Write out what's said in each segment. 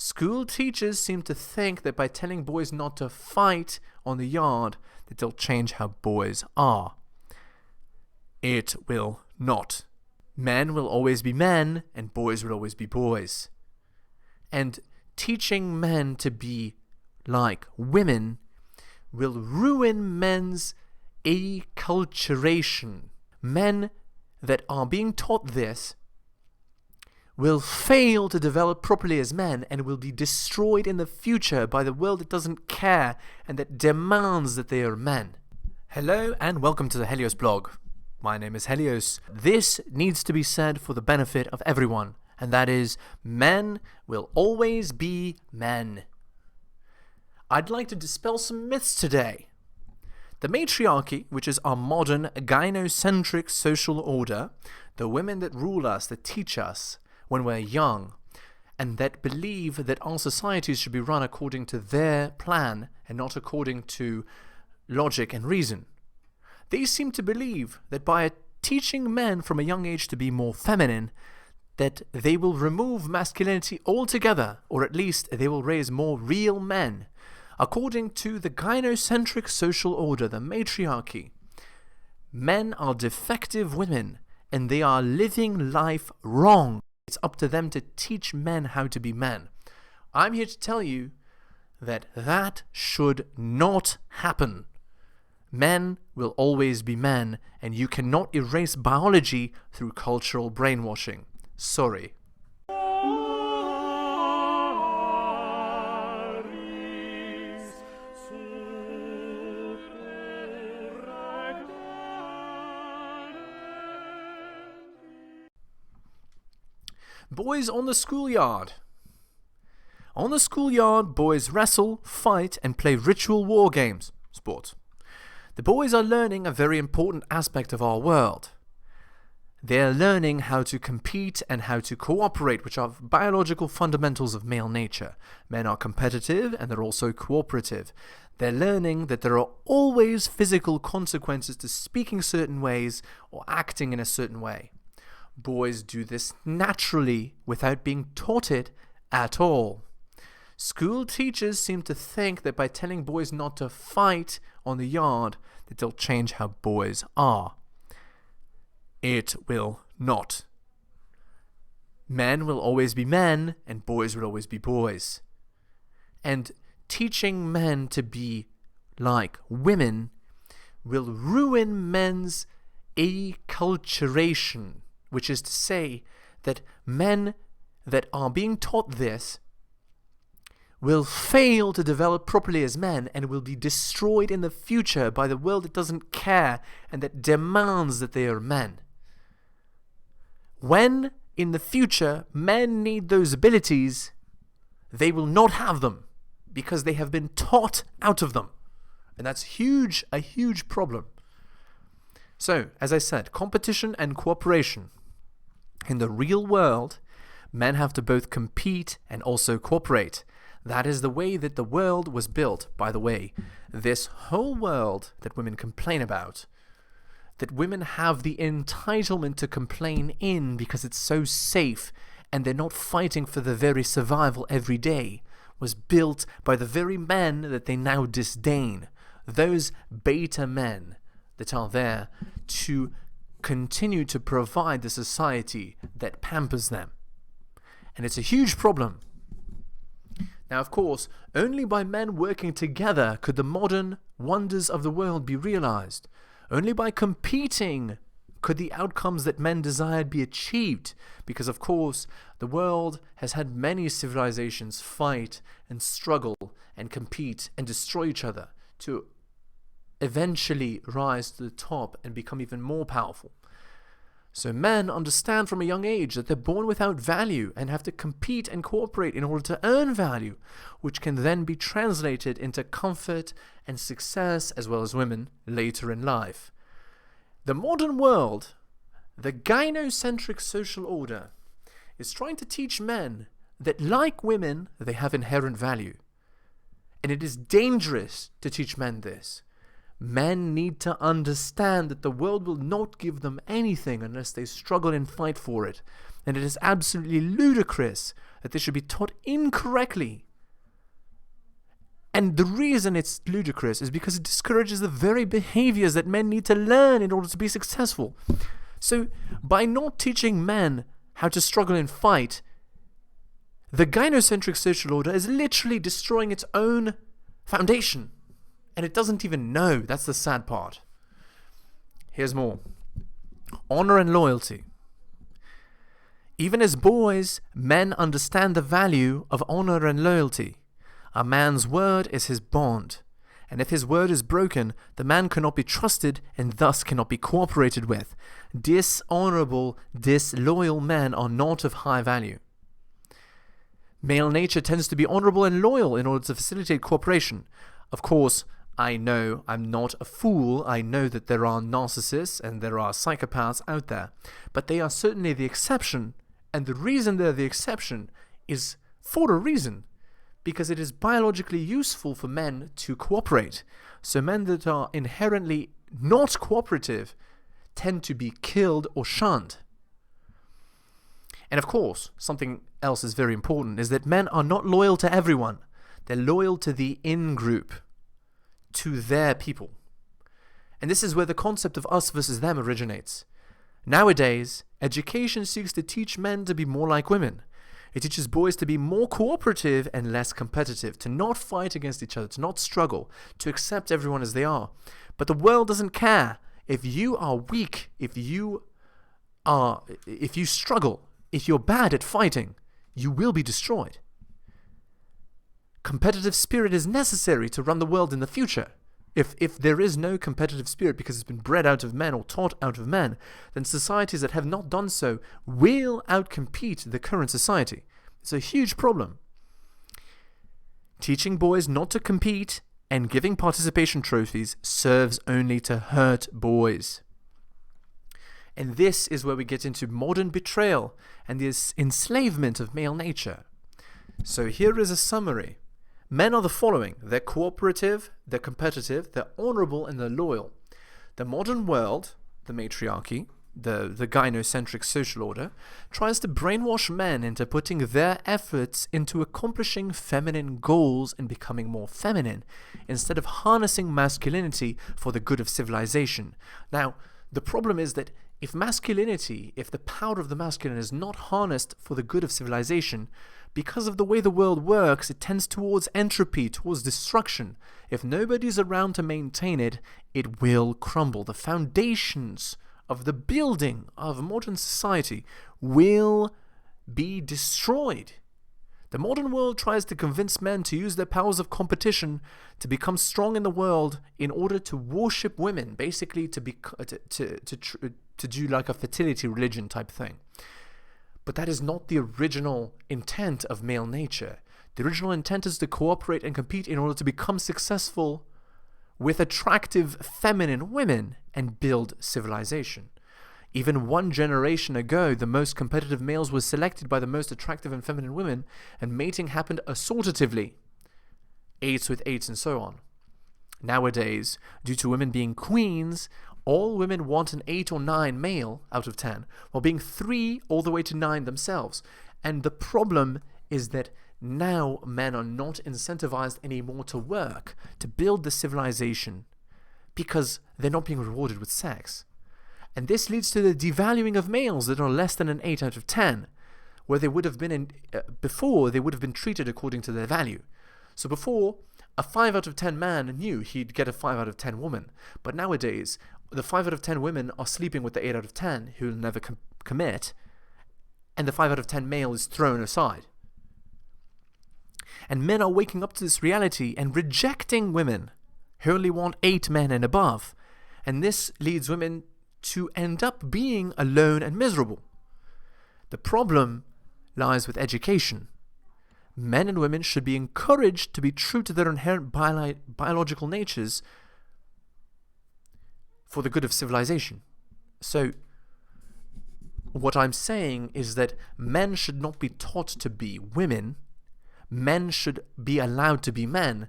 School teachers seem to think that by telling boys not to fight on the yard, that they'll change how boys are. It will not. Men will always be men, and boys will always be boys. And teaching men to be like women will ruin men's acculturation. Men that are being taught this will fail to develop properly as men and will be destroyed in the future by the world that doesn't care and that demands that they are men. Hello and welcome to the heliosblog. My name is Helios. This needs to be said for the benefit of everyone, and that is, men will always be men. I'd like to dispel some myths today. The matriarchy, which is our modern gynocentric social order, the women that rule us, that teach us when we're young, and that believe that our societies should be run according to their plan and not according to logic and reason. They seem to believe that by teaching men from a young age to be more feminine, that they will remove masculinity altogether, or at least they will raise more real men. According to the gynocentric social order, the matriarchy, men are defective women and they are living life wrong. It's up to them to teach men how to be men. I'm here to tell you that that should not happen. Men will always be men, and you cannot erase biology through cultural brainwashing. Sorry. Boys on the schoolyard. On the schoolyard, boys wrestle, fight, and play ritual war games. Sports. The boys are learning a very important aspect of our world. They are learning how to compete and how to cooperate, which are biological fundamentals of male nature. Men are competitive and they're also cooperative. They're learning that there are always physical consequences to speaking certain ways or acting in a certain way. Boys do this naturally without being taught it at all. School teachers seem to think that by telling boys not to fight on the yard, that they'll change how boys are. It will not. Men will always be men, and boys will always be boys. And teaching men to be like women will ruin men's acculturation, which is to say that men that are being taught this will fail to develop properly as men and will be destroyed in the future by the world that doesn't care and that demands that they are men. When, in the future, men need those abilities, they will not have them because they have been taught out of them. And that's a huge problem. So, as I said, competition and cooperation. In the real world, men have to both compete and also cooperate. That is the way that the world was built. By the way, this whole world that women complain about, that women have the entitlement to complain in because it's so safe and they're not fighting for their very survival every day, was built by the very men that they now disdain. Those beta men that are there to continue to provide the society that pampers them. And it's a huge problem. Now, of course, only by men working together could the modern wonders of the world be realized. Only by competing could the outcomes that men desired be achieved. Because, of course, the world has had many civilizations fight and struggle and compete and destroy each other to eventually rise to the top and become even more powerful. So men understand from a young age that they're born without value and have to compete and cooperate in order to earn value, which can then be translated into comfort and success, as well as women later in life. The modern world, the gynocentric social order, is trying to teach men that, like women, they have inherent value. And it is dangerous to teach men this. Men need to understand that the world will not give them anything unless they struggle and fight for it. And it is absolutely ludicrous that they should be taught incorrectly. And the reason it's ludicrous is because it discourages the very behaviors that men need to learn in order to be successful. So, by not teaching men how to struggle and fight, the gynocentric social order is literally destroying its own foundation. And it doesn't even know. That's the sad part. Here's more. Honor and loyalty. Even as boys, men understand the value of honor and loyalty. A man's word is his bond. And if his word is broken, the man cannot be trusted and thus cannot be cooperated with. Dishonorable, disloyal men are not of high value. Male nature tends to be honorable and loyal in order to facilitate cooperation. Of course, I know I'm not a fool. I know that there are narcissists and there are psychopaths out there. But they are certainly the exception. And the reason they're the exception is for a reason. Because it is biologically useful for men to cooperate. So men that are inherently not cooperative tend to be killed or shunned. And of course, something else is very important, is that men are not loyal to everyone. They're loyal to the in-group, to their people. And this is where the concept of us versus them originates. Nowadays, education seeks to teach men to be more like women. It teaches boys to be more cooperative and less competitive, to not fight against each other, to not struggle, to accept everyone as they are. But the world doesn't care. If you are weak, if you struggle, if you're bad at fighting, you will be destroyed. Competitive spirit is necessary to run the world in the future. If there is no competitive spirit because it's been bred out of men or taught out of men, then societies that have not done so will outcompete the current society. It's a huge problem. Teaching boys not to compete and giving participation trophies serves only to hurt boys. And this is where we get into modern betrayal and the enslavement of male nature. So here is a summary. Men are the following. They're cooperative, they're competitive, they're honorable, and they're loyal. The modern world, the matriarchy, the gynocentric social order, tries to brainwash men into putting their efforts into accomplishing feminine goals and becoming more feminine, instead of harnessing masculinity for the good of civilization. Now, the problem is that if the power of the masculine is not harnessed for the good of civilization, because of the way the world works, it tends towards entropy, towards destruction. If nobody's around to maintain it, it will crumble. The foundations of the building of modern society will be destroyed. The modern world tries to convince men to use their powers of competition to become strong in the world in order to worship women, basically to do like a fertility religion type thing. But that is not the original intent of male nature. The original intent is to cooperate and compete in order to become successful with attractive feminine women and build civilization. Even one generation ago, the most competitive males were selected by the most attractive and feminine women, and mating happened assortatively. 8s with 8s and so on. Nowadays, due to women being queens, all women want an 8 or 9 male out of 10, while being 3 all the way to 9 themselves. And the problem is that now men are not incentivized anymore to work, to build the civilization, because they're not being rewarded with sex. And this leads to the devaluing of males that are less than an 8 out of 10, where they would have been before they would have been treated according to their value. So before, a 5 out of 10 man knew he'd get a 5 out of 10 woman. But nowadays, the 5 out of 10 women are sleeping with the 8 out of 10 who will never commit, and the 5 out of 10 male is thrown aside. And men are waking up to this reality and rejecting women who only want 8 men and above. And this leads women to end up being alone and miserable. The problem lies with education. Men and women should be encouraged to be true to their inherent biological natures for the good of civilization. So, what I'm saying is that men should not be taught to be women. Men should be allowed to be men.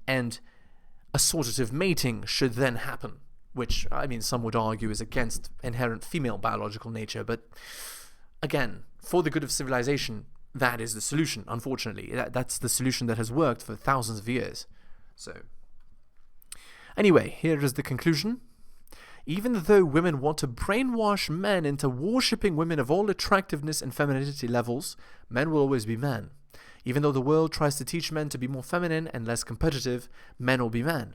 And assortative mating should then happen, which, I mean, some would argue is against inherent female biological nature, but again, for the good of civilization, that is the solution, unfortunately. That's the solution that has worked for thousands of years. So, anyway, here is the conclusion. Even though women want to brainwash men into worshipping women of all attractiveness and femininity levels, men will always be men. Even though the world tries to teach men to be more feminine and less competitive, men will be men.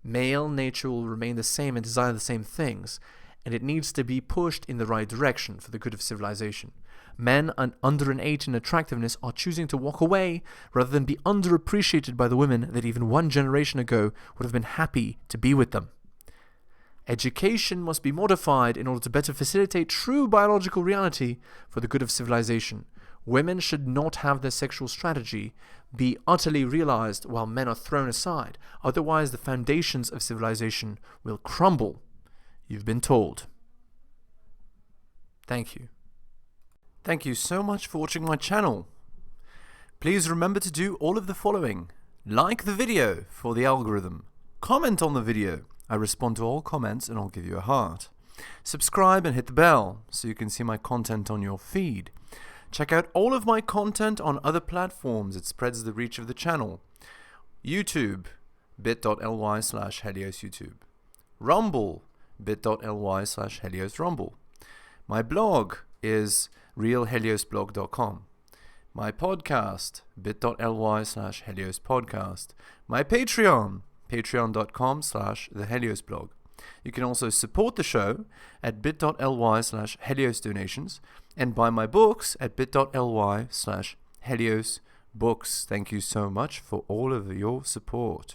Male nature will remain the same and desire the same things, and it needs to be pushed in the right direction for the good of civilization. Men under an 8 in attractiveness are choosing to walk away rather than be underappreciated by the women that even one generation ago would have been happy to be with them. Education must be modified in order to better facilitate true biological reality for the good of civilization. Women should not have their sexual strategy be utterly realized while men are thrown aside. Otherwise, the foundations of civilization will crumble. You've been told. Thank you. Thank you so much for watching my channel. Please remember to do all of the following. Like the video for the algorithm. Comment on the video. I respond to all comments and I'll give you a heart. Subscribe and hit the bell so you can see my content on your feed. Check out all of my content on other platforms. It spreads the reach of the channel. YouTube, bit.ly/heliosyoutube. Rumble, bit.ly/heliosrumble. My blog is realheliosblog.com. My podcast, bit.ly/heliospodcast. My Patreon, patreon.com/theheliosblog. You can also support the show at bit.ly/heliosdonations and buy my books at bit.ly/heliosbooks. Thank you so much for all of your support.